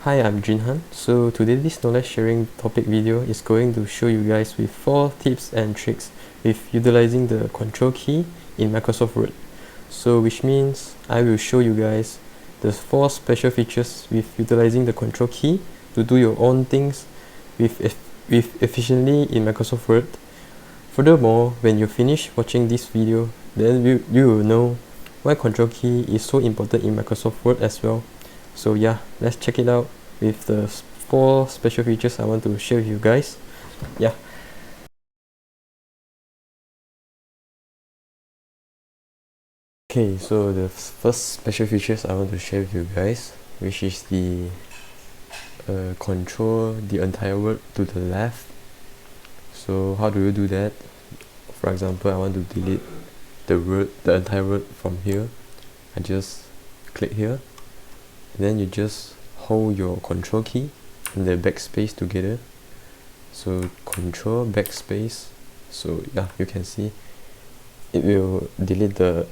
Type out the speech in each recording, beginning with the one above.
Hi, I'm Jinhan. So today this knowledge sharing topic video is going to show you guys with 4 tips and tricks with utilizing the control key in Microsoft Word. So which means I will show you guys the 4 special features with utilizing the control key to do your own things with efficiently in Microsoft Word. Furthermore, when you finish watching this video, then you will know why control key is so important in Microsoft Word as well. So yeah, let's check it out with the 4 special features I want to share with you guys. Yeah. Okay, so the first special features I want to share with you guys, which is the control the entire word to the left. So how do you do that? For example, I want to delete the entire word from here. I just click here, and then you just hold your control key and the backspace together. So control backspace. So yeah, you can see it will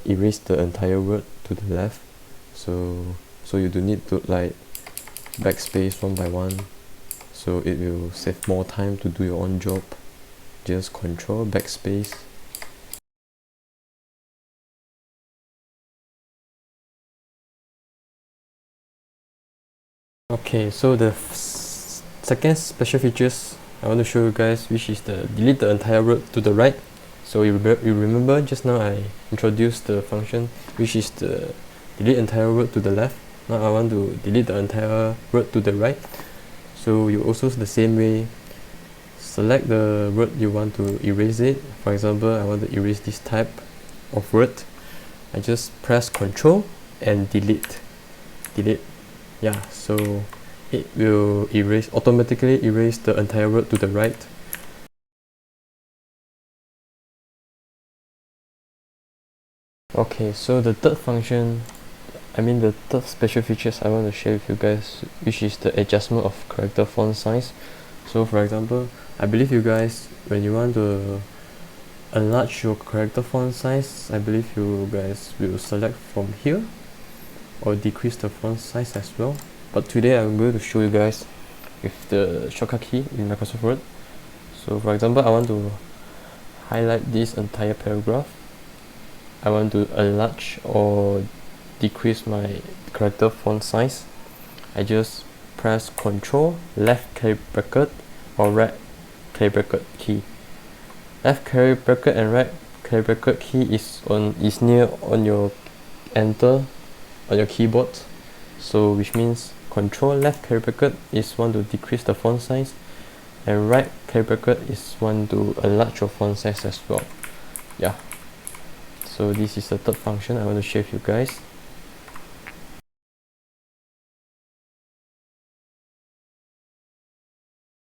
erase the entire word to the left. So you do need to like backspace one by one, so it will save more time to do your own job. Just control backspace. Okay, so the second special features I want to show you guys, which is the delete the entire word to the right. So you remember just now I introduced the function which is the delete entire word to the left. Now I want to delete the entire word to the right. So you also the same way select the word you want to erase it. For example, I want to erase this type of word. I just press Ctrl and delete. Yeah, so it will automatically erase the entire word to the right. Okay, so the third special features I want to share with you guys, which is the adjustment of character font size. So for example, I believe you guys, when you want to enlarge your character font size, I believe you guys will select from here or decrease the font size as well. But today I'm going to show you guys with the shortcut key in Microsoft Word. So for example, I want to highlight this entire paragraph. I want to enlarge or decrease my character font size. I just press Ctrl, left curly bracket or right curly bracket key. Left curly bracket and right curly bracket key is near on your enter on your keyboard. So which means Ctrl left curly bracket is want to decrease the font size, and right curly bracket is want to enlarge your font size as well. Yeah. So this is the third function I want to share with you guys.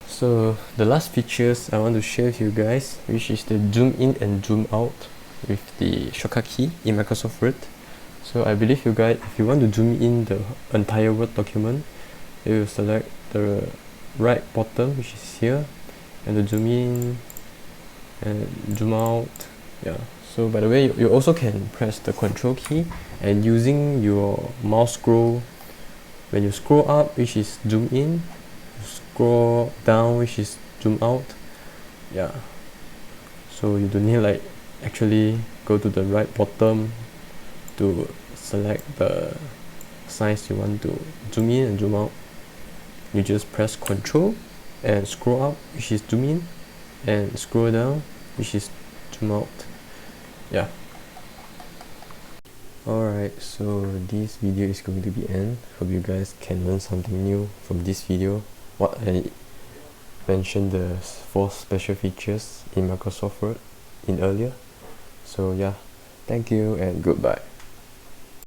So the last features I want to share with you guys, which is the zoom in and zoom out with the shortcut key in Microsoft Word. So I believe you guys, if you want to zoom in the entire Word document, you will select the right bottom, which is here, and to zoom in and zoom out. Yeah. So by the way, you also can press the Control key, and using your mouse scroll, when you scroll up, which is zoom in, scroll down, which is zoom out. Yeah. So you don't need like actually go to the right bottom to select the size you want to zoom in and zoom out. You just press Ctrl and scroll up, which is zoom in, and scroll down, which is zoom out. Yeah. Alright, so this video is going to be end. Hope you guys can learn something new from this video. What I mentioned, the 4 special features in Microsoft Word in earlier. So yeah, thank you and goodbye.